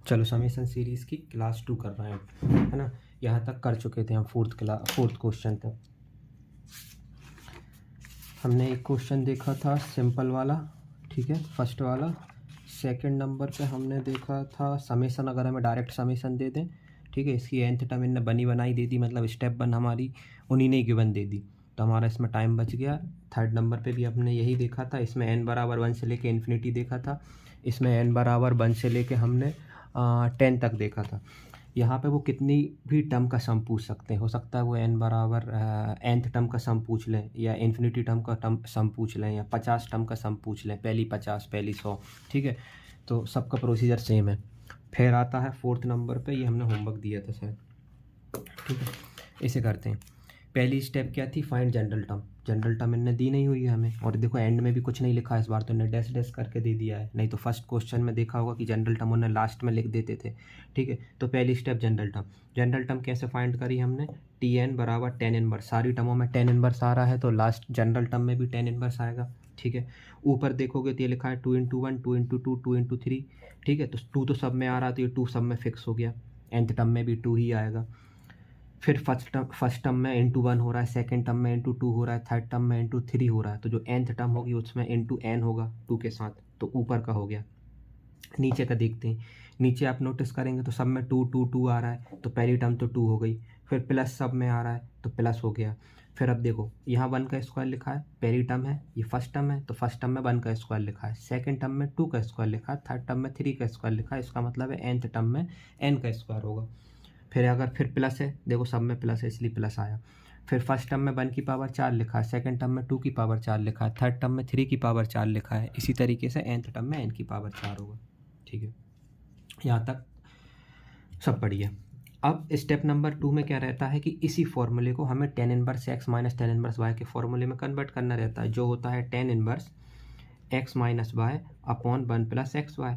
चलो summation series की class 2 कर रहे हैं, है ना। यहाँ तक कर चुके थे हम फोर्थ क्वेश्चन तक। हमने एक क्वेश्चन देखा था सिंपल वाला, ठीक है, फर्स्ट वाला। सेकंड नंबर पे हमने देखा था समेशन, अगर हमें डायरेक्ट समेशन दे दें, ठीक है, इसकी nth टर्म इनने बनी बनाई दे दी, मतलब स्टेप 1 हमारी उन्हीं ने गिवन दे दी, तो हमारा इसमें टाइम बच गया। थर्ड नंबर पे भी हमने यही देखा था, इसमें n बराबर 1 से लेके इन्फिनिटी देखा था, इसमें n बराबर 1 से लेके हमने 10 तक देखा था। यहाँ पे वो कितनी भी टर्म का सम पूछ सकते हैं, हो सकता है वो n बराबर nth टर्म का सम पूछ लें, या इन्फिनिटी टर्म का सम पूछ लें, या 50 टर्म का सम पूछ लें, पहली 50 पहली 100, ठीक है। तो सबका प्रोसीजर सेम है। फिर आता है फोर्थ नंबर पे, ये हमने होमवर्क दिया था शायद, ठीक है। इसे करते हैं। पहली स्टेप क्या थी, find general term. General term इनने दी नहीं हुई है हमें, और देखो एंड में भी कुछ नहीं लिखा है इस बार, तो इन्हें डैश डैश करके दे दिया है, नहीं तो फर्स्ट क्वेश्चन में देखा होगा कि जनरल टर्म उन्हें लास्ट में लिख देते थे, ठीक है। तो पहली step general term. General term कैसे फाइंड करी हमने, टी एन बराबर टेन इनवर्स, सारी टर्मों में टेन इनवर्स आ रहा है, तो लास्ट जनरल टर्म में भी टेन इनवर्स आएगा, ठीक है। ऊपर देखोगे तो ये लिखा है 2 × 1, 2 × 2, 2 × 3, ठीक है। तो 2 तो सब में आ रहा था, तो ये 2 सब में फिक्स हो गया, nth टर्म में भी 2 ही आएगा। फिर फर्स्ट टर्म में इंटू 1 हो रहा है, सेकंड टर्म में इंटू 2 हो रहा है, थर्ड टर्म में इंटू 3 हो रहा है, तो जो nth टर्म होगी उसमें इंटू n होगा 2 के साथ, तो ऊपर का हो गया। नीचे का देखते हैं, नीचे आप नोटिस करेंगे तो सब में 2 2 2 आ रहा है, तो पहली टर्म तो 2 हो गई। फिर प्लस सब में आ रहा है, तो प्लस हो गया। फिर अब देखो यहाँ 1 का स्क्वायर लिखा है, पहली टर्म है, ये फर्स्ट टर्म है, तो फर्स्ट टर्म में 1 का स्क्वायर लिखा है, सेकंड टर्म में 2 का स्क्वायर लिखा है, थर्ड टर्म में 3 का स्क्वायर लिखा है, इसका मतलब है nth टर्म में n का स्क्वायर होगा। फिर अगर फिर प्लस है, देखो सब में प्लस है इसलिए प्लस आया। फिर फर्स्ट टर्म में 1 की पावर 4 लिखा है, सेकंड टर्म में 2 की पावर 4 लिखा है, थर्ड टर्म में 3 की पावर 4 लिखा है, इसी तरीके से nth टर्म में n की पावर 4 होगा, ठीक है। यहाँ तक सब बढ़िया। अब स्टेप नंबर 2 में क्या रहता है कि इसी फॉर्मूले को हमें tan inverse x minus tan inverse y के फॉर्मूले में कन्वर्ट करना रहता है, जो होता है tan inverse x minus Y upon 1 plus X Y.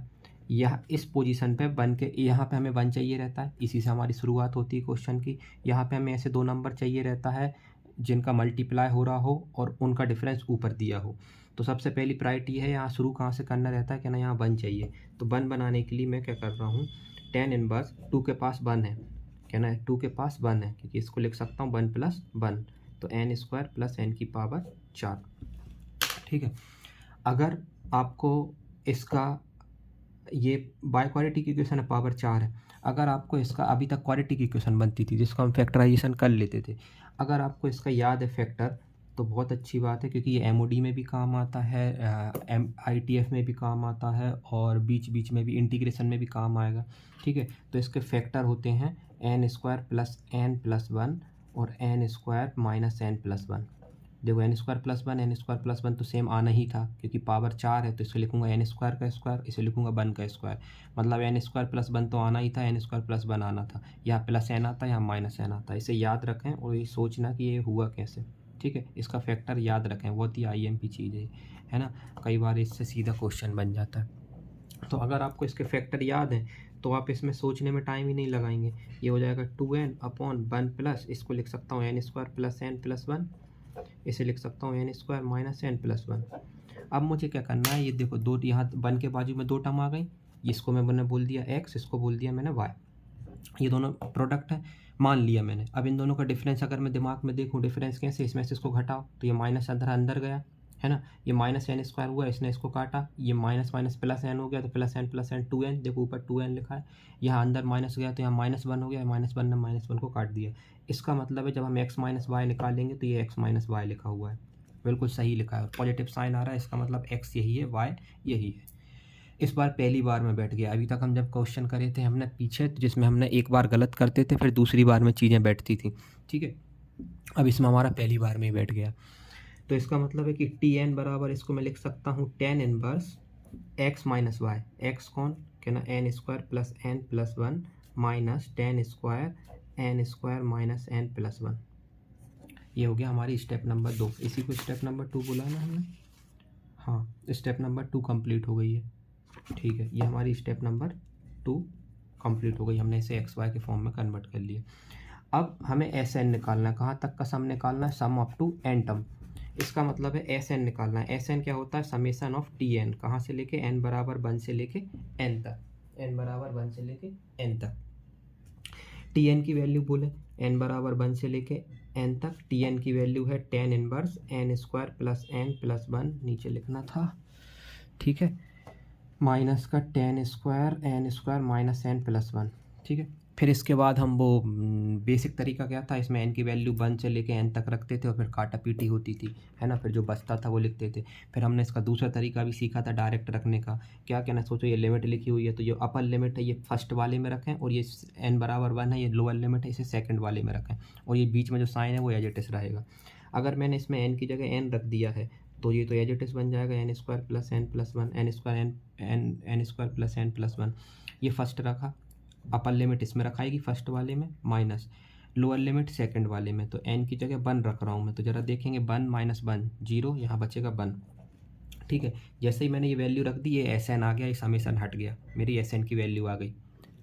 यह इस पोजीशन पे बन के, यहाँ पे हमें 1 चाहिए रहता है, इसी से हमारी शुरुआत होती है क्वेश्चन की। यहाँ पे हमें ऐसे 2 नंबर चाहिए रहता है जिनका मल्टीप्लाई हो रहा हो और उनका डिफरेंस ऊपर दिया हो। तो सबसे पहली प्रायोरिटी है यहाँ शुरू कहाँ से करना रहता है, क्या ना, यहाँ 1 चाहिए। तो 1 बनाने के लिए मैं क्या कर रहा हूँ, tan इनवर्स 2 के पास 1 है, क्या ना, 2 के पास 1 है, क्योंकि इसको लिख सकता हूँ 1 + 1, तो n स्क्वायर प्लस n की पावर 4, ठीक है। अगर आपको इसका, ये बाय क्वालिटी की इक्वेशन है, पावर 4 है। अगर आपको इसका, अभी तक क्वालिटी की इक्वेशन बनती थी जिसको हम फैक्टराइजेशन कर लेते थे, अगर आपको इसका याद है फैक्टर, तो बहुत अच्छी बात है, क्योंकि ये एमओडी में भी काम आता है, आईटीएफ में भी काम आता है, और बीच बीच में भी इंटीग्रेशन में भी काम आएगा, ठीक है। तो इसके फैक्टर होते हैं n square plus n plus 1 और n square minus n plus 1। देखो n square plus 1, n square plus 1 तो सेम आना ही था, क्योंकि पावर 4 है, तो इसे लिखूंगा n स्क्वायर का स्क्वायर, इसे लिखूंगा 1 का स्क्वायर, मतलब n स्क्वायर प्लस 1 तो आना ही था, n स्क्वायर प्लस 1 आना था, यहाँ प्लस n आता, यहाँ माइनस n आता। इसे याद रखें और ये सोचना कि ये हुआ कैसे, ठीक है। इसका फैक्टर याद रखें, बहुत ही IMP चीज़ है ना, कई बार इससे सीधा क्वेश्चन बन जाता है। तो अगर आपको इसके फैक्टर याद हैं तो आप इसमें सोचने में टाइम ही नहीं लगाएंगे। ये हो जाएगा 2n अपॉन 1 प्लस, इसको लिख सकता हूँ n square plus n plus 1, इसे लिख सकता हूँ n square minus n plus 1। अब मुझे क्या करना है, ये देखो दो, यहाँ 1 के बाजू में 2 टर्म आ गई, इसको मैंने बोल दिया x, इसको बोल दिया मैंने y, ये दोनों प्रोडक्ट है मान लिया मैंने। अब इन दोनों का डिफरेंस अगर मैं दिमाग में देखूँ, डिफरेंस कैसे, इसमें से इसको घटाओ, तो ये माइनस अंदर गया, है ना, ये माइनस n स्क्वायर हुआ, इसने इसको काटा, ये माइनस माइनस प्लस n हो गया, तो प्लस n 2n, देखो ऊपर 2n लिखा है, यहाँ अंदर माइनस गया तो यहाँ -1 हो गया, -1 ने -1 को काट दिया। इसका मतलब है जब हम x माइनस वाई निकालेंगे तो ये x माइनस वाई लिखा हुआ है, बिल्कुल सही लिखा है, पॉजिटिव साइन आ रहा है, इसका मतलब x यही है, y यही है। इस बार पहली बार में बैठ गया। अभी तक हम जब क्वेश्चन करे थे हमने पीछे, तो जिसमें हमने एक बार गलत करते थे फिर दूसरी बार में चीज़ें बैठती थी, ठीक है। अब इसमें हमारा पहली बार में ही बैठ गया, तो इसका मतलब है कि tn बराबर, इसको मैं लिख सकता हूँ tan inverse x minus Y, X कौन, क्या ना, n square plus n plus 1 minus tan square n square minus n plus 1। ये हो गया हमारी स्टेप नंबर 2। इसी को स्टेप नंबर 2 बोला ना हमने, हाँ, स्टेप नंबर 2 कंप्लीट हो गई है, ठीक है। ये हमारी स्टेप नंबर 2 कंप्लीट हो गई, हमने इसे एक्स वाई के फॉर्म में कन्वर्ट कर लिया। अब हमें एस एन निकालना है, कहाँ तक का सम निकालना है, sum up to N term. इसका मतलब है एस एन निकालना है। एस एन क्या होता है, समेशन ऑफ टी एन, कहाँ से लेके n बराबर 1 से लेके n तक, n बराबर 1 से लेके n तक। tn की वैल्यू बोले n बराबर 1 से लेके n तक, tn की वैल्यू है tan inverse n square plus n plus 1 नीचे लिखना था, ठीक है, माइनस का tan square n square minus n plus 1, ठीक है। फिर इसके बाद हम वो बेसिक तरीका क्या था, इसमें n की वैल्यू 1 से लेके n तक रखते थे और फिर काटा पीटी होती थी, है ना, फिर जो बचता था वो लिखते थे। फिर हमने इसका दूसरा तरीका भी सीखा था डायरेक्ट रखने का। क्या कहना, सोचो ये लिमिट लिखी हुई है तो जो अपर लिमिट है ये फर्स्ट वाले में रखें, और ये n बराबर 1 है ये लोअर लिमिट है, इसे सेकंड वाले में रखें, और ये बीच में जो साइन है वो एज इट इज रहेगा। अगर मैंने इसमें n की जगह n रख दिया है तो ये तो एज इट इज बन जाएगा n square plus n plus 1, n square n square plus n plus 1। ये फर्स्ट रखा, अपर लिमिट इसमें रखाएगी फर्स्ट वाले में, माइनस लोअर लिमिट सेकंड वाले में, तो n की जगह 1 रख रहा हूँ मैं, तो ज़रा देखेंगे 1 माइनस 1 0, यहाँ बचेगा 1, ठीक है। जैसे ही मैंने ये वैल्यू रख दी, ये एस एन आ गया, ये समेसन हट गया, मेरी एस एन की वैल्यू आ गई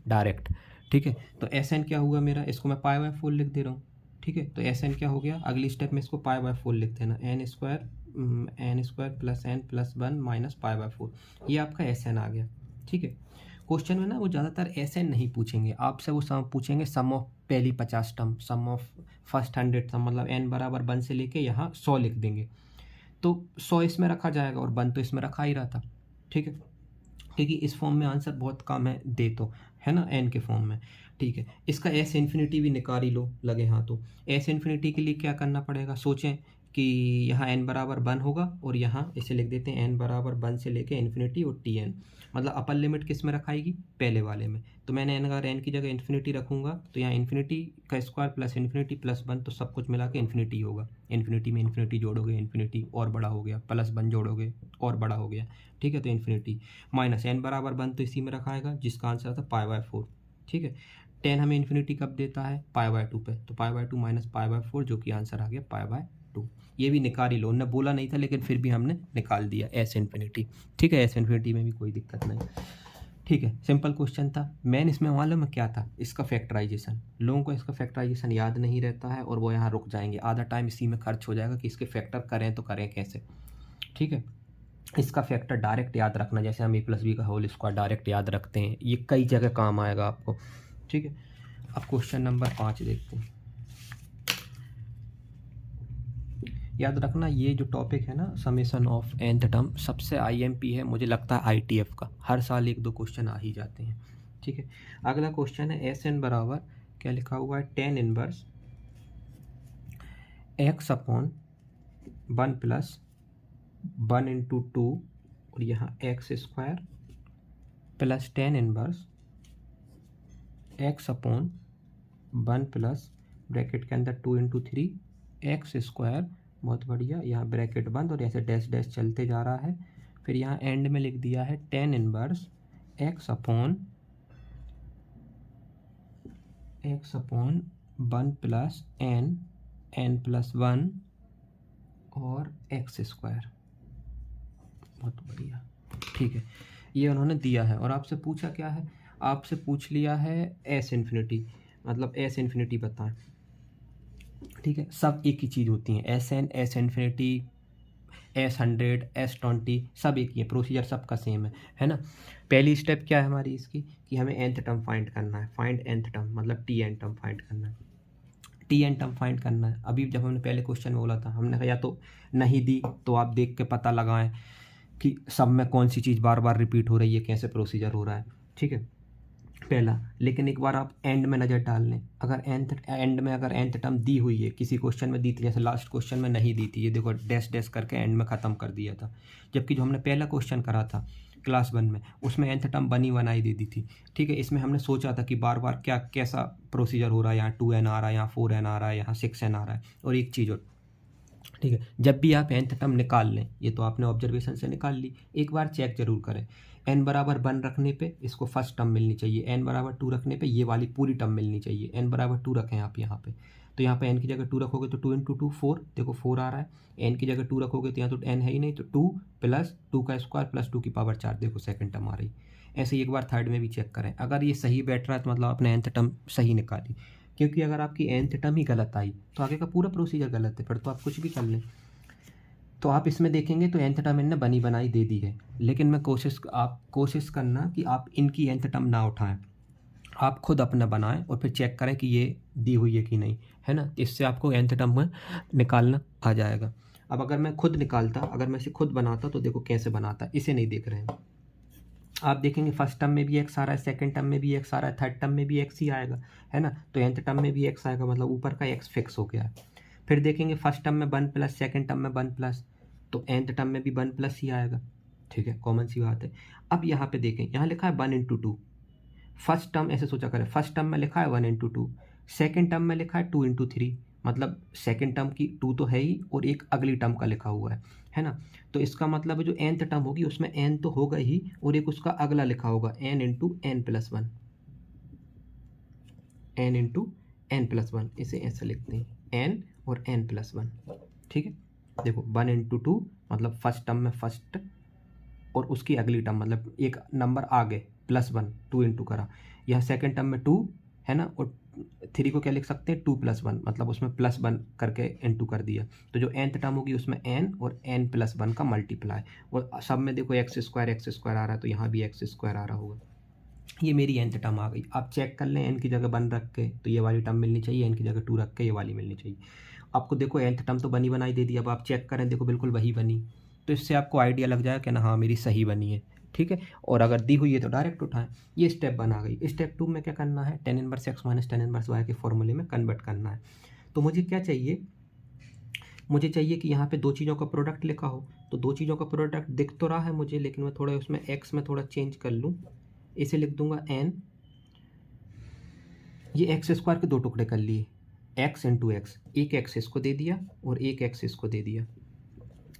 डायरेक्ट, ठीक है। तो एस एन क्या हुआ मेरा, इसको मैं पाई बाय 4 लिख दे रहा हूँ, ठीक है। तो एस एन क्या हो गया, अगली स्टेप में इसको पाई बाय 4 लिख देना, n square plus n plus 1 minus pi by 4, ये आपका एस एन आ गया, ठीक है। क्वेश्चन में ना वो ज़्यादातर एस एन नहीं पूछेंगे आपसे, वो सम पूछेंगे सम ऑफ पहली 50 term, sum of first 100 term, मतलब n बराबर 1 से लेके यहाँ 100 लिख देंगे, तो 100 इसमें रखा जाएगा और 1 तो इसमें रखा ही रहा था, ठीक है, क्योंकि इस फॉर्म में आंसर बहुत कम है दे तो, है ना, n के फॉर्म में, ठीक है। इसका एस इन्फिनिटी भी निकाल ही लो लगे हाँ, तो एस इन्फिनिटी के लिए क्या करना पड़ेगा, सोचें कि यहाँ n बराबर 1 होगा और यहाँ इसे लिख देते हैं n बराबर 1 से लेके इन्फिनिटी और tn, मतलब अपर लिमिट किस में रखाएगी, पहले वाले में। तो मैंने अगर n की जगह इन्फिनिटी रखूँगा तो यहाँ इन्फिनिटी का स्क्वायर प्लस इन्फिनिटी प्लस 1, तो सब कुछ मिला के इन्फिनिटी होगा, इन्फिनिटी में इन्फिनिटी जोड़ोगे इन्फिनिटी और बड़ा हो गया, प्लस 1 जोड़ोगे और बड़ा हो गया, ठीक है। तो इन्फिनिटी माइनस n बराबर 1 तो इसी में रखाएगा जिसका आंसर था पाई बाय 4, ठीक है। 10 हमें इन्फिनिटी कब देता है, पाई बाय 2 पे, तो pi by 2 minus pi by 4 जो कि आंसर आ गया पाई बाय 2। ये भी निकाल ही लो, उन्होंने बोला नहीं था लेकिन फिर भी हमने निकाल दिया एस इन्फिनिटी, ठीक है। एस इन्फिनिटी में भी कोई दिक्कत नहीं, ठीक है, सिंपल क्वेश्चन था। मेन इसमें मालूम है क्या था, इसका फैक्टराइजेशन, लोगों को इसका फैक्टराइजेशन याद नहीं रहता है और वो यहाँ रुक जाएंगे, आधा टाइम इसी में खर्च हो जाएगा कि इसके फैक्टर करें तो करें कैसे, ठीक है। इसका फैक्टर डायरेक्ट याद रखना, जैसे हम a प्लस बी का होल स्क्वायर डायरेक्ट याद रखते हैं, ये कई जगह काम आएगा आपको, ठीक है। अब क्वेश्चन नंबर 5 देखते हैं। याद रखना ये जो टॉपिक है ना, समेसन ऑफ nth टर्म, सबसे IMP है, मुझे लगता है ITF का हर साल 1-2 क्वेश्चन आ ही जाते हैं, ठीक है। अगला क्वेश्चन है एस एन बराबर क्या लिखा हुआ है, tan inverse x upon 1 plus 1 into 2 और यहाँ x square plus tan inverse x upon 1 plus bracket के अंदर 2 इंटू 3 x स्क्वायर, बहुत बढ़िया, यहाँ ब्रैकेट बंद और ऐसे डैश डैश चलते जा रहा है। फिर यहाँ एंड में लिख दिया है tan inverse x upon 1 plus n plus 1 और x स्क्वायर, बहुत बढ़िया, ठीक है। ये उन्होंने दिया है और आपसे पूछा क्या है, आपसे पूछ लिया है एस इन्फिनिटी, मतलब एस इन्फिनिटी बताएं, ठीक है। सब एक ही चीज़ होती हैं, S N, S infinity, S100, S20 सब एक ही है, प्रोसीजर सबका सेम है ना। पहली स्टेप क्या है हमारी इसकी, कि हमें nth टर्म फाइंड करना है, फाइंड nth टर्म मतलब tn टर्म फाइंड करना है, tn टर्म फाइंड करना है। अभी जब हमने पहले क्वेश्चन में बोला था, हमने कहा या तो नहीं दी तो आप देख के पता लगाएं कि सब में कौन सी चीज़ बार बार रिपीट हो रही है, कैसे प्रोसीजर हो रहा है, ठीक है, पहला। लेकिन एक बार आप एंड में नज़र डाल लें, अगर एंड में अगर nth टर्म दी हुई है, किसी क्वेश्चन में दी थी, जैसे लास्ट क्वेश्चन में नहीं दी थी, ये देखो डैश डैश करके एंड में ख़त्म कर दिया था, जबकि जो हमने पहला क्वेश्चन करा था क्लास 1 में उसमें nth टर्म बनाई दे दी थी, ठीक है। इसमें हमने सोचा था कि बार बार क्या कैसा प्रोसीजर हो रहा है, यहाँ 2n आ रहा है, यहाँ 4n आ रहा है, यहाँ 6n आ रहा है, और एक चीज़ और, ठीक है, जब भी आप nth टर्म निकाल लें, ये तो आपने ऑब्जर्वेशन से निकाल ली, एक बार चेक जरूर करें, n बराबर 1 रखने पे इसको फर्स्ट टर्म मिलनी चाहिए, n बराबर 2 रखने पे ये वाली पूरी टर्म मिलनी चाहिए, n बराबर 2 रखें आप यहाँ पे, तो यहाँ पे n की जगह 2 रखोगे तो 2 इंटू 2 4, देखो 4 आ रहा है, n की जगह 2 रखोगे तो यहाँ तो n है ही नहीं, तो 2 प्लस 2 का स्क्वायर प्लस 2 की पावर 4, देखो सेकंड टर्म आ रही। ऐसे ही एक बार थर्ड में भी चेक करें, अगर ये सही बैठ रहा है तो मतलब आपने nth टर्म सही निकाली, क्योंकि अगर आपकी nth टर्म ही गलत आई तो आगे का पूरा प्रोसीजर गलत है, फिर तो आप कुछ भी कर लें। तो आप इसमें देखेंगे तो nth टर्म इनने बनी बनाई दे दी है, लेकिन मैं आप कोशिश करना कि आप इनकी nth टर्म ना उठाएं, आप खुद अपना बनाएं और फिर चेक करें कि ये दी हुई है कि नहीं, है ना। इससे आपको nth टर्म में निकालना आ जाएगा। अब अगर मैं खुद निकालता, अगर मैं इसे खुद बनाता तो देखो कैसे बनाता, इसे नहीं देख रहे हैं आप। देखेंगे फर्स्ट टर्म में भी एक्स आ रहा है, सेकंड टर्म में भी एक्स आ रहा है, थर्ड टर्म में भी एक्स ही आएगा, है ना। तो nth टर्म में भी एक्स आएगा, मतलब ऊपर का एक्स फिक्स हो गया है। फिर देखेंगे फर्स्ट टर्म में 1 प्लस, सेकंड टर्म में 1 प्लस, तो nth टर्म में भी 1 प्लस ही आएगा, ठीक है, कॉमन सी बात है। अब यहाँ पे देखें, यहाँ लिखा है 1 इंटू 2, फर्स्ट टर्म ऐसे सोचा करें, फर्स्ट टर्म में लिखा है 1 इंटू 2, सेकेंड टर्म में लिखा है 2 इंटू 3, मतलब सेकेंड टर्म की 2 तो है ही और एक अगली टर्म का लिखा हुआ है ना। तो इसका मतलब है जो nth टर्म होगी उसमें n तो होगा ही और एक उसका अगला लिखा होगा n into N plus one, n into N plus one, इसे ऐसे लिखते हैं n और n प्लस वन, ठीक है। देखो 1 इंटू 2 मतलब फर्स्ट टर्म में फर्स्ट और उसकी अगली टर्म, मतलब एक नंबर आगे +1, 2 इंटू करा। यह सेकेंड टर्म में 2 है ना, और 3 को क्या लिख सकते हैं 2 + 1, मतलब उसमें +1 करके इंटू कर दिया। तो जो nth टर्म होगी उसमें n और n + 1 का मल्टीप्लाई, और सब में देखो x² आ रहा है, तो यहाँ भी x² आ रहा होगा। ये मेरी nth टर्म आ गई। आप चेक कर लें n की जगह 1 रख के तो ये वाली टर्म मिलनी चाहिए, n की जगह 2 रख के ये वाली मिलनी चाहिए। आपको देखो nth टर्म तो बनी बनाई दे दी, अब आप चेक करें, देखो बिल्कुल वही बनी, तो इससे आपको आइडिया लग जाएगा कि ना हाँ मेरी सही बनी है, ठीक है। और अगर दी हुई है तो डायरेक्ट उठाएं। ये स्टेप बना गई। स्टेप 2 में क्या करना है, tan inverse x minus tan inverse y के फॉर्मूले में कन्वर्ट करना है। तो मुझे क्या चाहिए, मुझे चाहिए कि यहाँ पे दो चीज़ों का प्रोडक्ट लिखा हो। तो दो चीज़ों का प्रोडक्ट दिख तो रहा है मुझे, लेकिन मैं थोड़ा उसमें x में थोड़ा चेंज कर लूँ। इसे लिख दूंगा n, ये x² के दो टुकड़े कर लिए, x इंटू एक्स, एक x इसको दे दिया और एक x इसको दे दिया।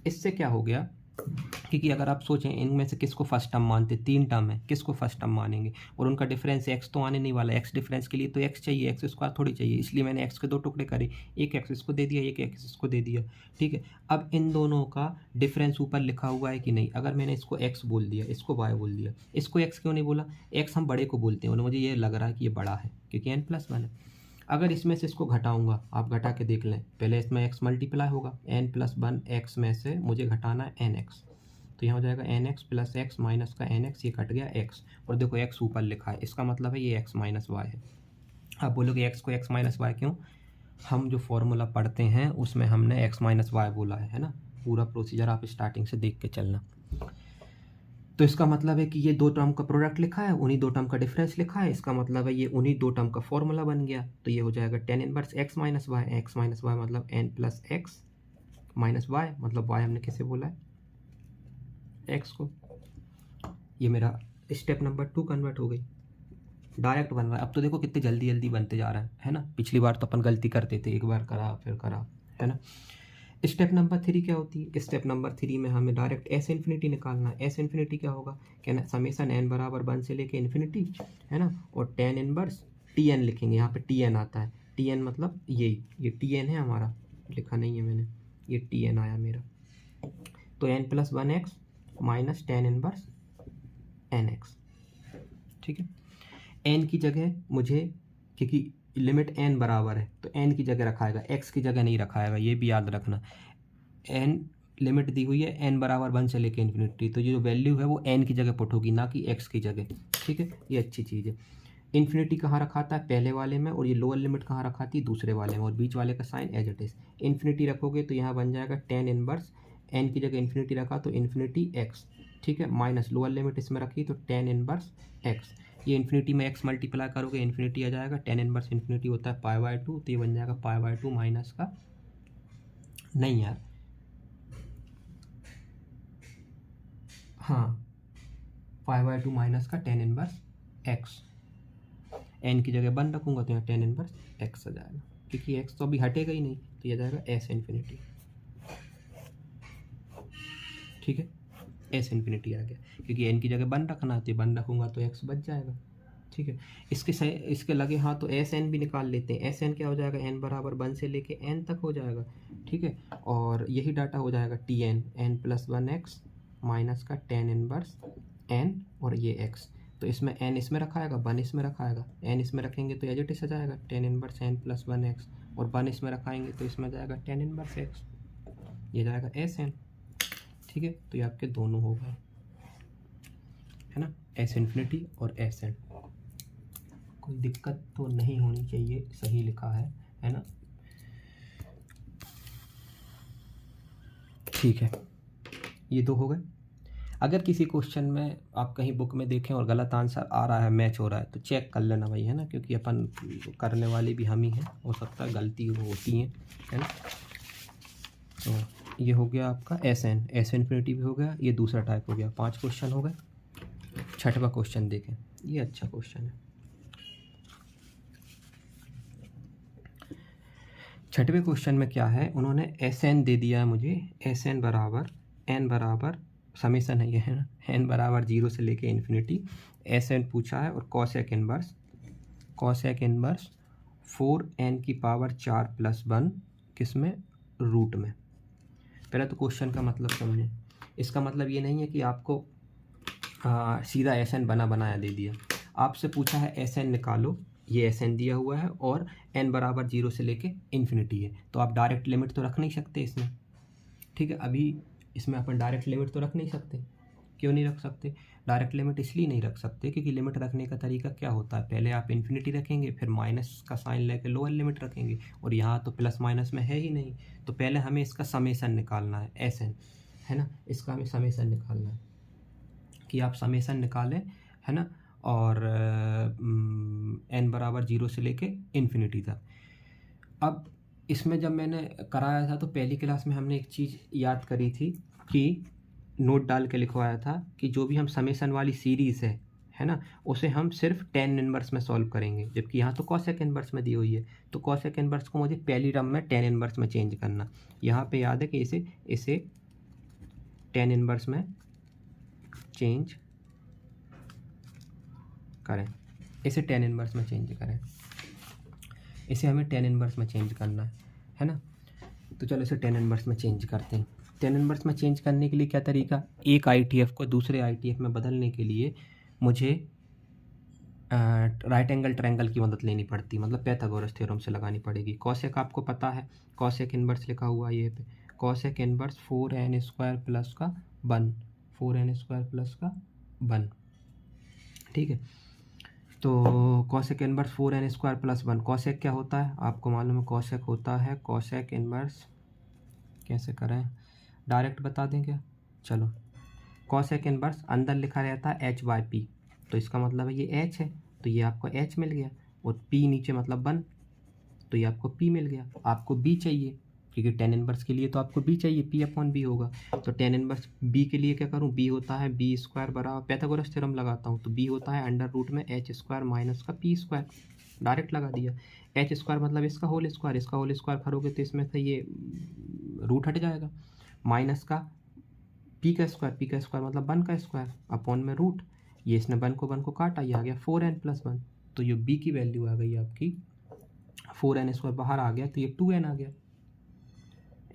इससे क्या हो गया, क्योंकि अगर आप सोचें इनमें से किसको फर्स्ट टर्म मानते, 3 टर्म है, किसको फर्स्ट टर्म मानेंगे, और उनका डिफरेंस x तो आने नहीं वाला। x डिफरेंस के लिए तो x चाहिए, x² थोड़ी चाहिए, इसलिए मैंने x के दो टुकड़े करे, एक x इसको दे दिया, एक x इसको दे दिया, ठीक है। अब इन दोनों का डिफरेंस ऊपर लिखा हुआ है कि नहीं, अगर मैंने इसको x बोल दिया, इसको y बोल दिया, इसको x क्यों नहीं बोला, x हम बड़े को बोलते हैं और मुझे ये लग रहा है कि ये बड़ा है क्योंकि n+1 है। अगर इसमें से इसको घटाऊंगा, आप घटा के देख लें, पहले इसमें x मल्टीप्लाई होगा, n+1 x में से मुझे घटाना है nx, तो यहाँ हो जाएगा nx प्लस x माइनस का nx, ये कट गया x, और देखो x ऊपर लिखा है, इसका मतलब है ये x माइनस वाई है। आप बोलोगे x को x माइनस वाई क्यों, हम जो फॉर्मूला पढ़ते हैं उसमें हमने x माइनस वाई बोला है ना। पूरा प्रोसीजर आप स्टार्टिंग से देख के चलना। तो इसका मतलब है कि ये दो टर्म का प्रोडक्ट लिखा है, उन्हीं दो टर्म का डिफरेंस लिखा है, इसका मतलब है ये उन्हीं दो टर्म का फॉर्मूला बन गया। तो ये हो जाएगा tan inverse x minus Y, x minus Y मतलब n plus X minus Y, मतलब y हमने कैसे बोला है, x को। ये मेरा स्टेप नंबर 2 कन्वर्ट हो गई, डायरेक्ट बन रहा है। अब तो देखो कितनी जल्दी जल्दी बनते जा रहा है ना। पिछली बार तो अपन गलती करते थे, एक बार करा फिर करा, है ना। स्टेप नंबर 3 क्या होती है, स्टेप नंबर 3 में हमें डायरेक्ट एस इन्फिनिटी निकालना है। एस इन्फिनिटी क्या होगा, कहना समेसन n बराबर 1 से लेके इन्फिनिटी, है ना, और tan इनवर्स Tn लिखेंगे, यहाँ पे Tn आता है, Tn मतलब ये Tn है हमारा, लिखा नहीं है मैंने, ये Tn आया मेरा। तो n+1x minus tan inverse nx, ठीक है। n की जगह मुझे, क्योंकि लिमिट n बराबर है तो n की जगह रखाएगा, x की जगह नहीं रखाएगा, ये भी याद रखना। n लिमिट दी हुई है n बराबर 1 से लेकर इन्फिनिटी, तो ये जो वैल्यू है वो n की जगह पुट होगी, ना कि x की जगह, ठीक है। ये अच्छी चीज़ है। इन्फिनिटी कहाँ रखाता है, पहले वाले में, और ये लोअर लिमिट कहाँ रखाती है, दूसरे वाले में, और बीच वाले का sine as it is. Infinity रखोगे तो यहाँ बन जाएगा tan इनवर्स, n की जगह इन्फिनिटी रखा तो इन्फिनिटी x, ठीक है, माइनस लोअर लिमिट इसमें रखी तो tan इनवर्स x। ये इन्फिनिटी में x मल्टीप्लाई करोगे इन्फिनिटी आ जाएगा, tan इनवर्स इन्फिनिटी होता है π/2, तो ये बन जाएगा π/2 माइनस का, नहीं यार, हाँ, π/2 माइनस का tan इनवर्स x। n की जगह 1 रखूँगा तो यहाँ tan इनवर्स x आ जाएगा, क्योंकि x तो अभी हटेगा ही नहीं, तो ये जाएगा s इन्फिनिटी, ठीक है, s इन्फिनिटी आ गया, क्योंकि n की जगह 1 रखना, तो 1 रखूँगा तो x बच जाएगा, ठीक है। इसके लगे हाँ तो एस एन भी निकाल लेते हैं। एस एन क्या हो जाएगा, n बराबर 1 से लेके n तक हो जाएगा, ठीक है, और यही डाटा हो जाएगा Tn, n+1x माइनस का tan इनवर्स n और ये x। तो इसमें n इसमें रखाएगा, 1 इसमें रखाएगा, n इसमें रखेंगे तो एज इट इज आ जाएगा tan इनवर्स n+1x, और 1 इसमें रखाएंगे तो इसमें जाएगा tan इनवर्स x, ये जाएगा एस एन, ठीक है, तो ये आपके दोनों हो गए, है ना, एस इन्फिनिटी और एस एन। कोई दिक्कत तो नहीं होनी चाहिए, सही लिखा है ना, ठीक है। ये दो हो गए। अगर किसी क्वेश्चन में आप कहीं बुक में देखें और गलत आंसर आ रहा है, मैच हो रहा है, तो चेक कर लेना भाई, है ना, क्योंकि अपन करने वाले भी हम ही हैं, हो सकता है गलती होती है ना। तो ये हो गया आपका एस एन, एस इन्फिनिटी भी हो गया, ये दूसरा टाइप हो गया। 5 क्वेश्चन हो गए। छठवां क्वेश्चन देखें, ये अच्छा क्वेश्चन है। छठवें क्वेश्चन में क्या है, उन्होंने एस एन दे दिया है मुझे, एस एन बराबर एन बराबर समेसन है ये, है ना, एन बराबर 0 से लेके इन्फिनिटी, एस एन पूछा है, और कॉसेक इनवर्स 4n की पावर 4 प्लस 1 किस में, रूट में। पहले तो क्वेश्चन का मतलब समझें। इसका मतलब ये नहीं है कि आपको सीधा एस एन बना बनाया दे दिया, आपसे पूछा है एस एन निकालो, ये एस एन दिया हुआ है और एन बराबर 0 से लेके इन्फिनिटी है, तो आप डायरेक्ट लिमिट तो रख नहीं सकते इसमें, ठीक है। अभी इसमें अपन डायरेक्ट लिमिट तो रख नहीं सकते। क्यों नहीं रख सकते? डायरेक्ट लिमिट इसलिए नहीं रख सकते क्योंकि लिमिट रखने का तरीका क्या होता है, पहले आप इन्फिनिटी रखेंगे, फिर माइनस का साइन लेके लोअर लिमिट रखेंगे, और यहाँ तो प्लस माइनस में है ही नहीं, तो पहले हमें इसका समेसन निकालना है, एस एन, है ना, इसका हमें समेसन निकालना है कि आप समेसन निकालें, है ना, और एन बराबर 0 से लेके इन्फिनिटी तक। अब इसमें जब मैंने कराया था तो पहली क्लास में हमने एक चीज़ याद करी थी कि नोट डाल के लिखवाया था कि जो भी हम समेसन वाली सीरीज़ है ना, उसे हम सिर्फ टेन इनवर्स में सॉल्व करेंगे, जबकि यहाँ तो कॉसेक इनवर्स में दी हुई है, तो कॉसेक इनवर्स को मुझे पहली टर्म में टेन इनवर्स में चेंज करना। यहाँ पे याद है कि इसे टेन इनवर्स में चेंज करें, इसे टेन इनवर्स में चेंज करें, इसे हमें टेन इनवर्स में चेंज करना है ना। तो चलो इसे टेन इनवर्स में चेंज करते हैं। टेन इनवर्स में चेंज करने के लिए क्या तरीका, एक ITF को दूसरे ITF में बदलने के लिए मुझे राइट एंगल ट्रायंगल की मदद लेनी पड़ती, मतलब पाइथागोरस थ्योरम से लगानी पड़ेगी। कॉसेक आपको पता है, कॉसेक इनवर्स लिखा हुआ है ये पे, कॉसेक इनवर्स 4n² प्लस का 1, 4n² प्लस का 1, ठीक है। तो cosec inverse 4n² plus 1, cosec क्या होता है आपको मालूम है, कॉसेक होता है, कॉसेक इनवर्स कैसे करें, डायरेक्ट बता दें क्या, चलो, कॉसेक इनवर्स अंदर लिखा रहता है h/p, तो इसका मतलब है ये h है, तो ये आपको h मिल गया, और p नीचे मतलब 1, तो ये आपको p मिल गया। आपको b चाहिए क्योंकि टेन इनवर्स के लिए तो आपको b चाहिए, p/b होगा, तो टेन इनवर्स b के लिए क्या करूँ, b होता है b² बराबर, पाइथागोरस थ्योरम लगाता हूँ, तो b होता है अंडर रूट में h² माइनस का p², डायरेक्ट लगा दिया। h² मतलब इसका होल स्क्वायर करोगे तो इसमें से ये रूट हट जाएगा, माइनस का p का स्क्वायर मतलब 1 का स्क्वायर अपॉन में रूट, ये इसने 1 को काटा, ये आ गया 4n प्लस 1, तो ये b की वैल्यू आ गई आपकी 4n² बाहर आ गया, तो ये 2n आ गया,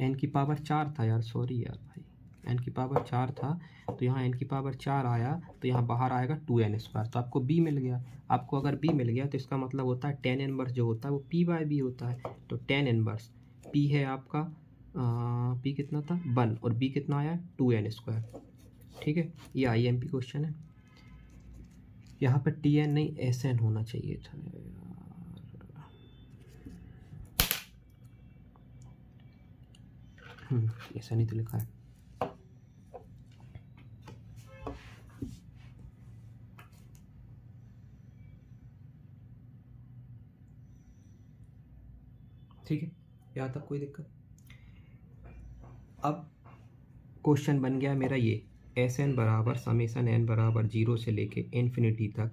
n की पावर 4 था यार, सॉरी यार भाई, n की पावर 4 था, तो यहाँ n की पावर 4 आया, तो यहाँ बाहर आएगा 2n², तो आपको b मिल गया। आपको अगर b मिल गया तो इसका मतलब होता है टेन इनवर्स जो होता है वो p/b होता है, तो टेन इनवर्स p है आपका p कितना था 1, और b कितना आया 2n², ठीक है। ये IMP क्वेश्चन है, यहाँ पे TN नहीं SN होना चाहिए था यार, ऐसा नहीं तो लिखा है, ठीक है, यहाँ तक कोई दिक्कत। अब क्वेश्चन बन गया मेरा ये, SN बराबर समेसन n बराबर 0 से लेके इन्फिनिटी तक,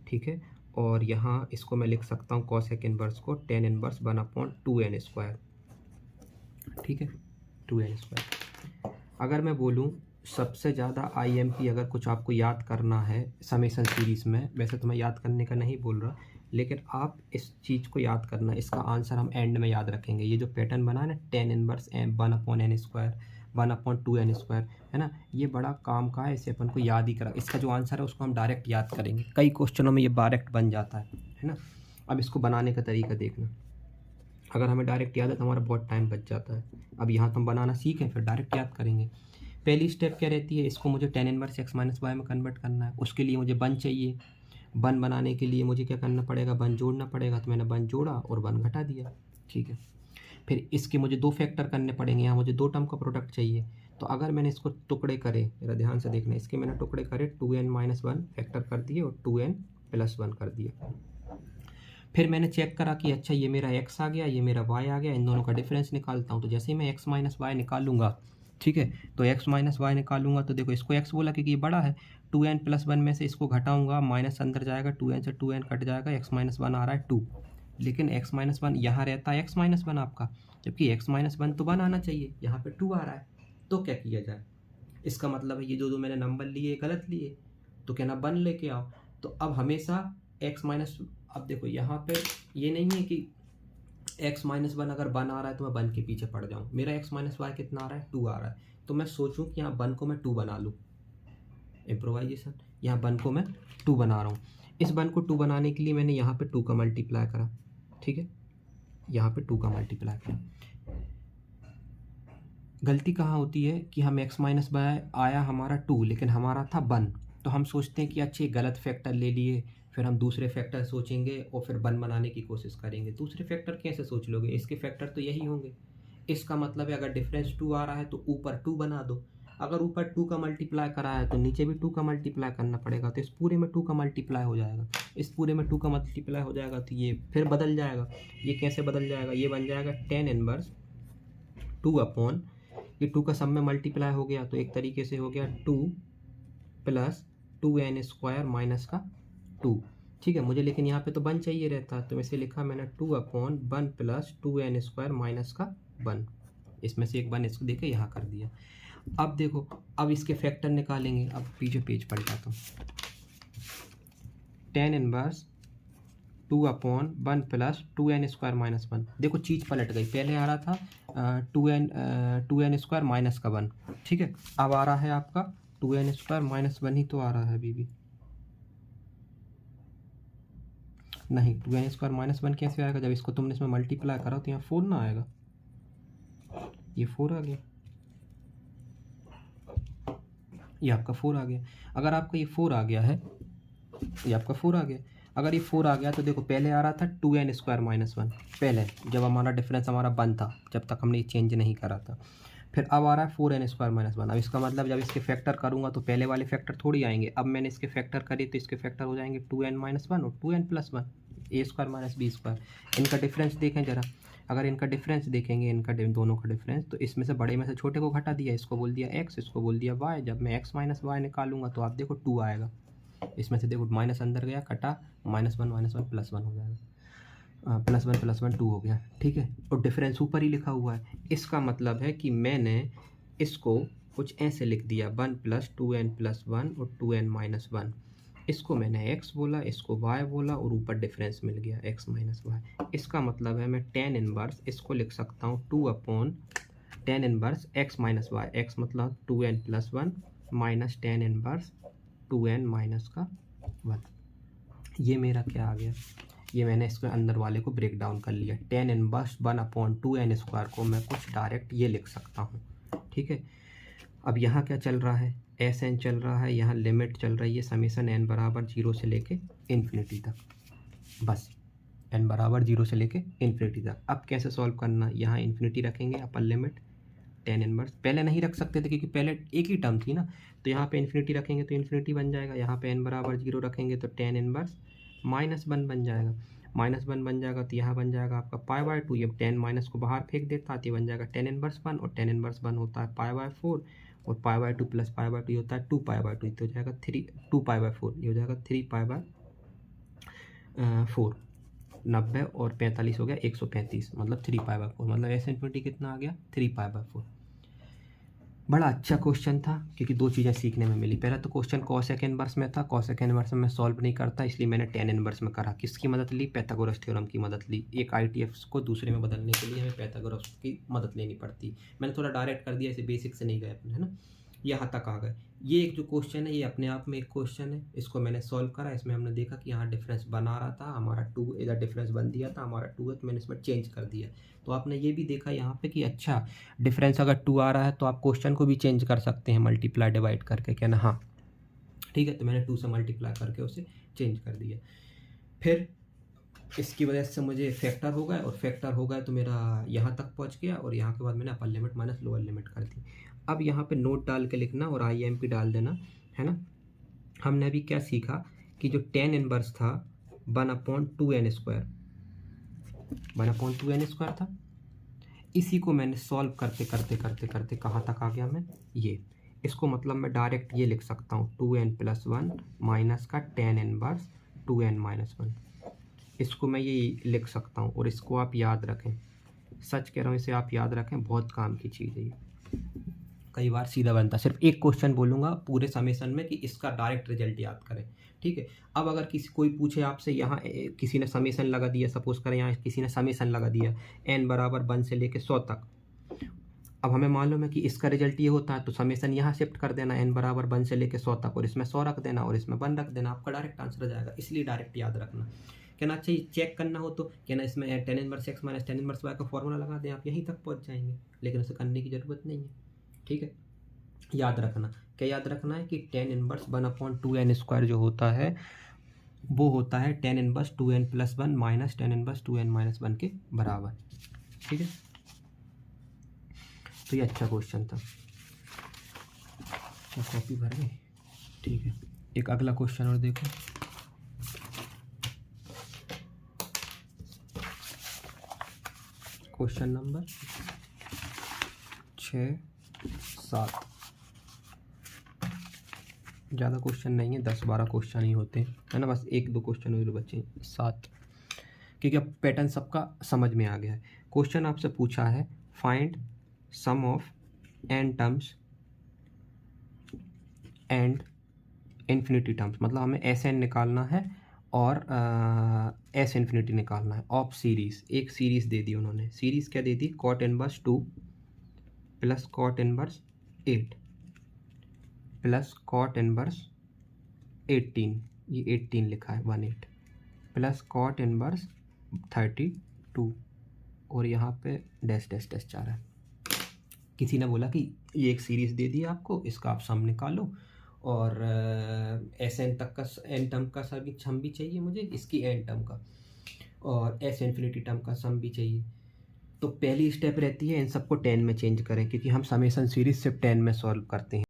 ठीक है, और यहाँ इसको मैं लिख सकता हूँ कॉसेक इनवर्स को टेन इनवर्स 1/2n², ठीक है, 2n²। अगर मैं बोलूँ सबसे ज़्यादा IMP अगर कुछ आपको याद करना है समेसन सीरीज़ में, वैसे तो मैं याद करने का नहीं बोल रहा, लेकिन आप इस चीज़ को याद करना, इसका आंसर हम एंड में याद रखेंगे। ये जो पैटर्न बना है ना, टेन इनवर्स 1/n², 1/2n², है ना, ये बड़ा काम का है, इसे अपन को याद ही करा, इसका जो आंसर है उसको हम डायरेक्ट याद करेंगे, कई क्वेश्चनों में ये डायरेक्ट बन जाता है ना। अब इसको बनाने का तरीका देखना, अगर हमें डायरेक्ट याद है तो हमारा बहुत टाइम बच जाता है। अब यहाँ तो हम बनाना सीखें फिर डायरेक्ट याद करेंगे। पहली स्टेप क्या रहती है, इसको मुझे tan inverse x minus Y में कन्वर्ट करना है। उसके लिए मुझे वन चाहिए, वन बनाने के लिए मुझे क्या करना पड़ेगा, वन जोड़ना पड़ेगा। तो मैंने वन जोड़ा और वन घटा दिया, ठीक है। फिर इसके मुझे दो फैक्टर करने पड़ेंगे, यहाँ मुझे दो टर्म का प्रोडक्ट चाहिए। तो अगर मैंने इसको टुकड़े करे, मेरा ध्यान से देखना, इसके मैंने टुकड़े करे 2n माइनस वन फैक्टर कर दिए और 2n प्लस वन कर दिया। फिर मैंने चेक करा कि अच्छा ये मेरा x आ गया, ये मेरा y आ गया, इन दोनों का डिफरेंस निकालता हूँ। तो जैसे ही मैं x माइनस वाई निकालूंगा, ठीक है, तो x माइनस वाई निकालूंगा तो देखो इसको x बोला क्योंकि ये बड़ा है, 2n प्लस वन में से इसको घटाऊंगा, माइनस अंदर जाएगा, 2n से 2n कट जाएगा, x माइनस वन आ रहा है 2, लेकिन x माइनस वन यहाँ रहता है x माइनस वन आपका, जबकि x माइनस वन तो वन आना चाहिए, यहाँ पे 2 आ रहा है। तो क्या किया जाए, इसका मतलब है ये जो मैंने नंबर लिए गलत लिए, तो क्या ना वन लेके आओ। तो अब हमेशा x माइनस, अब देखो यहाँ पे ये नहीं है कि x माइनस वन अगर वन आ रहा है तो मैं वन के पीछे पड़ जाऊँ। मेरा x माइनस वाई कितना आ रहा है, 2 आ रहा है, तो मैं सोचूं कि यहाँ वन को मैं 2 बना लूँ, इम्प्रोवाइजेशन, यहाँ वन को मैं 2 बना रहा हूँ। इस वन को 2 बनाने के लिए मैंने यहाँ पे 2 का मल्टीप्लाई करा, ठीक है, यहाँ पे 2 का मल्टीप्लाई करा। गलती कहाँ होती है कि हम x माइनस वाई आया हमारा 2, लेकिन हमारा था 1, तो हम सोचते हैं कि अच्छे गलत फैक्टर ले लिए, फिर हम दूसरे फैक्टर सोचेंगे और फिर 1 बनाने की कोशिश करेंगे। दूसरे फैक्टर कैसे सोच लोगे, इसके फैक्टर तो यही होंगे। इसका मतलब है अगर डिफरेंस 2 आ रहा है तो ऊपर 2 बना दो, अगर ऊपर 2 का मल्टीप्लाई करा है तो नीचे भी 2 का मल्टीप्लाई करना पड़ेगा। तो इस पूरे में 2 का मल्टीप्लाई हो जाएगा, इस पूरे में 2 का मल्टीप्लाई हो जाएगा, तो ये फिर बदल जाएगा। ये कैसे बदल जाएगा, ये बन जाएगा tan इनवर्स 2 अपॉन, ये 2 का सब में मल्टीप्लाई हो गया तो एक तरीके से हो गया 2 प्लस 2n स्क्वायर माइनस का 2, ठीक है। मुझे लेकिन यहाँ पे तो 1 चाहिए रहता, तो वैसे लिखा मैंने 2 upon 1 plus 2n square minus का 1, इसमें से एक 1 इसको देके यहाँ कर दिया। अब देखो, अब इसके फैक्टर निकालेंगे। अब पीछे पेज पड़ जाता हूँ, tan inverse 2 upon 1 plus 2n square minus 1। देखो चीज़ पलट गई, पहले आ रहा था 2n स्क्वायर माइनस का 1, ठीक है, अब आ रहा है आपका 2n स्क्वायर माइनस 1 ही तो आ रहा है अभी भी। नहीं, 2n स्क्वायर माइनस 1 कैसे आएगा, जब इसको तुमने इसमें मल्टीप्लाई करा तो यहाँ 4 ना आएगा, ये 4 आ गया, ये आपका 4 आ गया। अगर आपका ये 4 आ गया है, ये आपका 4 आ गया, अगर ये 4 आ गया तो देखो पहले आ रहा था 2n स्क्वायर माइनस 1, पहले जब हमारा डिफरेंस हमारा 1 था, जब तक हमने ये चेंज नहीं करा था। फिर अब आ रहा है 4n स्क्वायर माइनस 1। अब इसका मतलब जब इसके फैक्टर करूँगा तो पहले वाले फैक्टर थोड़ी आएंगे, अब मैंने इसके फैक्टर करे तो इसके फैक्टर हो जाएंगे 2n माइनस 1 और 2n प्लस 1, ए स्क्वायर माइनस बी स्क्वायर। इनका डिफरेंस देखें ज़रा, अगर इनका डिफरेंस देखेंगे, इनका दोनों का डिफरेंस, तो इसमें से बड़े में से छोटे को घटा दिया, इसको बोल दिया x, इसको बोल दिया y। जब मैं x माइनस वाई निकालूंगा तो आप देखो 2 आएगा, इसमें से देखो माइनस अंदर गया, कटा, माइनस वन प्लस 1 हो जाएगा, प्लस 1 2 हो गया, ठीक है। और डिफरेंस ऊपर ही लिखा हुआ है, इसका मतलब है कि मैंने इसको कुछ ऐसे लिख दिया 1 प्लस 2n प्लस 1 और 2n माइनस 1। इसको मैंने x बोला, इसको y बोला और ऊपर डिफरेंस मिल गया x माइनस वाई। इसका मतलब है मैं tan इनवर्स इसको लिख सकता हूँ 2 upon tan inverse x minus Y, x मतलब 2n plus 1 minus tan inverse 2n minus का 1। ये मेरा क्या आ गया, ये मैंने इसके अंदर वाले को ब्रेक डाउन कर लिया। tan inverse 1 upon 2n square को मैं कुछ डायरेक्ट ये लिख सकता हूँ, ठीक है। अब यहाँ क्या चल रहा है, एस एन चल रहा है, यहाँ लिमिट चल रही है समीशन n बराबर 0 से लेके इन्फिनिटी तक, बस n बराबर 0 से लेके इन्फिनिटी तक। अब कैसे सॉल्व करना, यहाँ इन्फिनिटी रखेंगे, अपर लिमिट tan इनवर्स, पहले नहीं रख सकते थे क्योंकि पहले एक ही टर्म थी ना, तो यहाँ पे इन्फिनिटी रखेंगे तो इन्फिनिटी बन जाएगा, यहाँ पे n बराबर 0 रखेंगे तो tan इनवर्स -1 बन जाएगा, -1 बन जाएगा तो यहाँ बन जाएगा आपका π/2। ये tan माइनस को बाहर फेंक देता है तो ये बन जाएगा tan इनवर्स 1, और tan इनवर्स 1 होता है π/4 और π/2 प्लस π/2 ये होता है 2π/2, तो हो जाएगा 2π/4, ये हो जाएगा 3π/4। 90 और 45 हो गया 135, मतलब 3π/4, मतलब ऐसे इन्फिनिटी कितना आ गया 3π/4। बड़ा अच्छा क्वेश्चन था क्योंकि दो चीज़ें सीखने में मिली। पहला तो क्वेश्चन कॉसेक इनवर्स में था, कॉसेक इनवर्स में मैं सॉल्व नहीं करता, इसलिए मैंने tan इनवर्स में करा। किसकी मदद ली, पैथागोरस थ्योरम की मदद ली। एक ITF को दूसरे में बदलने के लिए हमें पैथागोरस की मदद लेनी पड़ती। मैंने थोड़ा डायरेक्ट कर दिया, इसे बेसिक से नहीं गए अपने, है ना। यहाँ तक आ गए। ये एक जो क्वेश्चन है ये अपने आप में एक क्वेश्चन है, इसको मैंने सॉल्व करा, इसमें हमने देखा कि यहाँ डिफरेंस बना रहा था हमारा 2, इधर डिफरेंस बन दिया था हमारा 2 है, तो मैंने इसमें चेंज कर दिया। तो आपने ये भी देखा यहाँ पे कि अच्छा डिफरेंस अगर 2 आ रहा है तो आप क्वेश्चन को भी चेंज कर सकते हैं मल्टीप्लाई डिवाइड करके, क्या ना, हाँ ठीक है। तो मैंने 2 से मल्टीप्लाई करके उसे चेंज कर दिया। फिर इसकी वजह से मुझे फैक्टर हो गया, और फैक्टर हो गया तो मेरा यहाँ तक पहुँच गया, और यहाँ के बाद मैंने upper limit minus lower limit कर दी। अब यहाँ पे नोट डाल के लिखना और IMP डाल देना, है ना। हमने अभी क्या सीखा कि जो tan इनवर्स था 1/2n², 1/2n² था। इसी को मैंने सॉल्व करते करते करते करते कहाँ तक आ गया मैं, ये इसको मतलब मैं डायरेक्ट ये लिख सकता हूँ 2n+1 माइनस का tan इनवर्स 2n-1, इसको मैं ये लिख सकता हूँ। और इसको आप याद रखें, सच कह रहा हूँ, इसे आप याद रखें, बहुत काम की चीज़ है ये। कई बार सीधा बनता, सिर्फ एक क्वेश्चन बोलूँगा पूरे समेशन में कि इसका डायरेक्ट रिजल्ट याद करें, ठीक है। अब अगर कोई पूछे आपसे, यहाँ किसी ने समेशन लगा दिया, सपोज करें यहाँ किसी ने समेशन लगा दिया n बराबर 1 से लेके 100 तक। अब हमें मालूम है कि इसका रिजल्ट ये होता है, तो समेशन यहाँ शिफ्ट कर देना n बराबर 1 से लेके 100 तक, और इसमें 100 रख देना और इसमें 1 रख देना, आपका डायरेक्ट आंसर आ जाएगा। इसलिए डायरेक्ट याद रखना। क्या ना, अच्छा ये चेक करना हो तो क्या ना, इसमें tan inverse x minus tan inverse y का फॉर्मूला लगा दें, आप यहीं तक पहुँच जाएंगे, लेकिन उसे करने की ज़रूरत नहीं है, ठीक है। याद रखना, क्या याद रखना है कि tan इनवर्स 1/2n² जो होता है वो होता है tan inverse 2n+1 minus tan inverse 2n-1 के बराबर, ठीक है। तो ये अच्छा क्वेश्चन था। क्या कॉपी भर गई, ठीक है। एक अगला क्वेश्चन और देखो, क्वेश्चन नंबर 6, 7। ज़्यादा क्वेश्चन नहीं है, 10-12 क्वेश्चन ही होते हैं, है ना, बस 1-2 क्वेश्चन और बचे 7, क्योंकि अब पैटर्न सबका समझ में आ गया है। क्वेश्चन आपसे पूछा है find sum of n terms and infinity terms, मतलब हमें Sn निकालना है और S इन्फिनिटी निकालना है ऑफ सीरीज़। एक सीरीज़ दे दी उन्होंने, सीरीज़ क्या दे दी, cot inverse 2 plus cot inverse 8 plus cot inverse 18, ये 18 लिखा है 18, प्लस cot इनवर्स 32, और यहाँ पे डैश डैश डैश जा रहा है। किसी ने बोला कि ये एक सीरीज़ दे दी आपको, इसका आप सम निकालो, और Sn तक का n टर्म का सम भी चाहिए मुझे, इसकी n टर्म का, और S इन्फिनिटी टर्म का सम भी चाहिए। तो पहली स्टेप रहती है इन सबको 10 में चेंज करें, क्योंकि हम समेशन सीरीज सिर्फ 10 में सॉल्व करते हैं।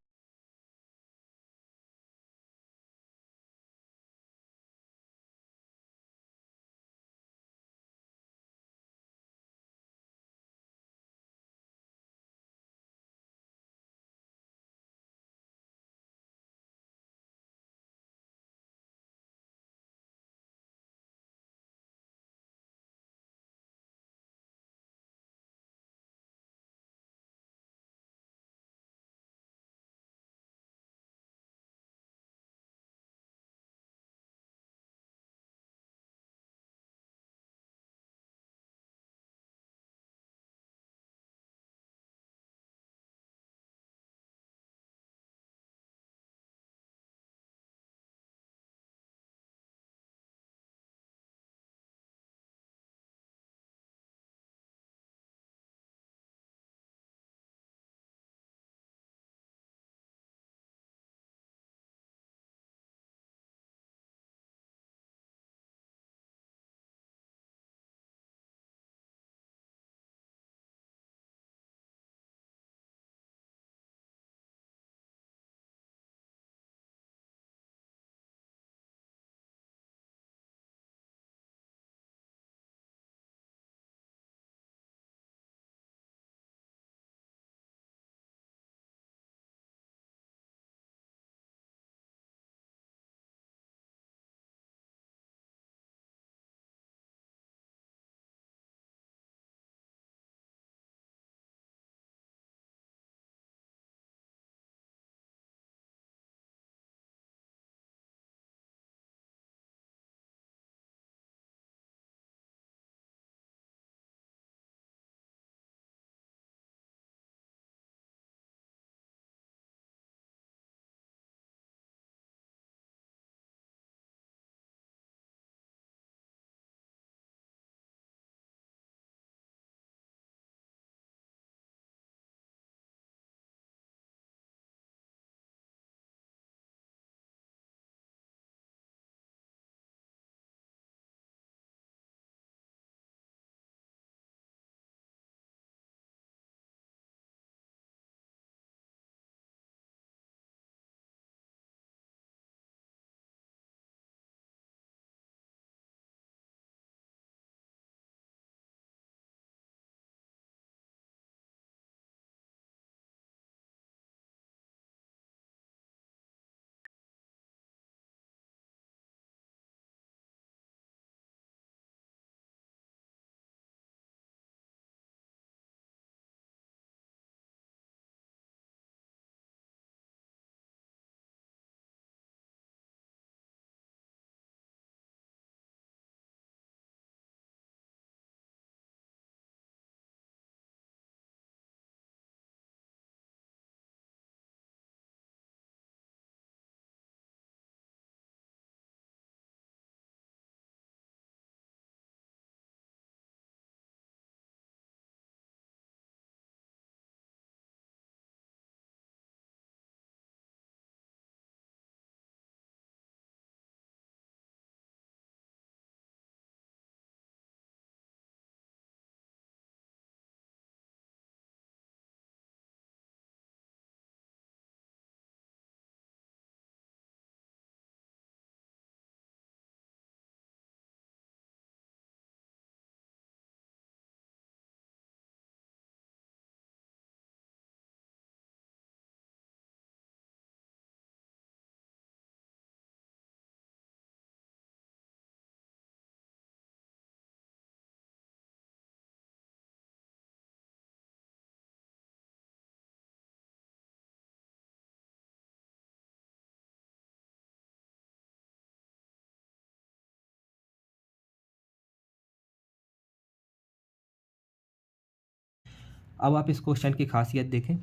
अब आप इस क्वेश्चन की खासियत देखें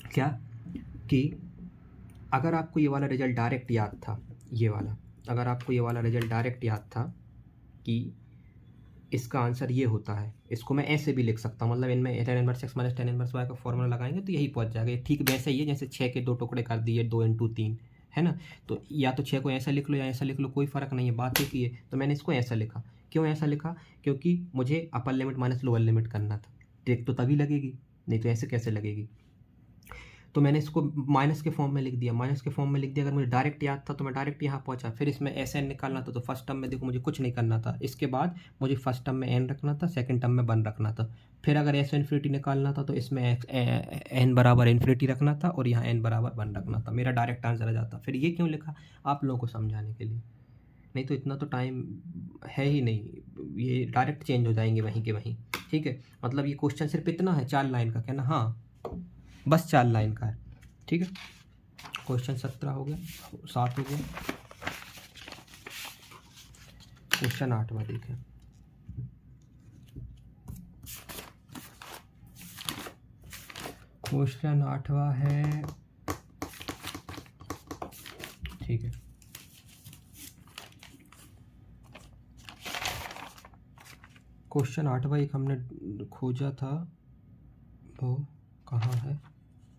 क्या, कि अगर आपको ये वाला रिजल्ट डायरेक्ट याद था, ये वाला, अगर आपको ये वाला रिजल्ट डायरेक्ट याद था कि इसका आंसर ये होता है, इसको मैं ऐसे भी लिख सकता हूँ, मतलब इनमें tan inverse x minus tan inverse y का फॉर्मूला लगाएंगे तो यही पहुँच जाएगा। ये ठीक वैसे ही है जैसे 6 के 2 टुकड़े कर दिए, 2 × 3, है ना। तो या तो 6 को ऐसा लिख लो या ऐसा लिख लो, कोई फ़र्क नहीं है, बात एक ही है। तो मैंने इसको ऐसा लिखा। क्यों ऐसा लिखा? क्योंकि मुझे upper limit minus lower limit करना था। ट्रिक तो तभी लगेगी, नहीं तो ऐसे कैसे लगेगी। तो मैंने इसको माइनस के फॉर्म में लिख दिया, माइनस के फॉर्म में लिख दिया। अगर मुझे डायरेक्ट याद था तो मैं डायरेक्ट यहाँ पहुँचा। फिर इसमें एस एन निकालना था, तो फर्स्ट टर्म में देखो मुझे कुछ नहीं करना था, इसके बाद मुझे फर्स्ट टर्म में एन रखना था, सेकंड टर्म में 1 रखना था। फिर अगर एस इन्फिनिटी निकालना था तो इसमें एन बराबर इन्फिनिटी रखना था और यहाँ एन बराबर 1 रखना था। मेरा डायरेक्ट आंसर आ जाता। फिर ये क्यों लिखा? आप लोगों को समझाने के लिए, नहीं तो इतना तो टाइम है ही नहीं, ये डायरेक्ट चेंज हो जाएंगे वहीं के वहीं। ठीक है, मतलब ये क्वेश्चन सिर्फ इतना है 4 लाइन का, कहना हाँ बस 4 लाइन का है। ठीक है, क्वेश्चन 17 हो गया, 7 हो गया। क्वेश्चन 8वां देखें। क्वेश्चन 8वां है, ठीक है। क्वेश्चन 8वां एक हमने खोजा था, वो कहाँ है?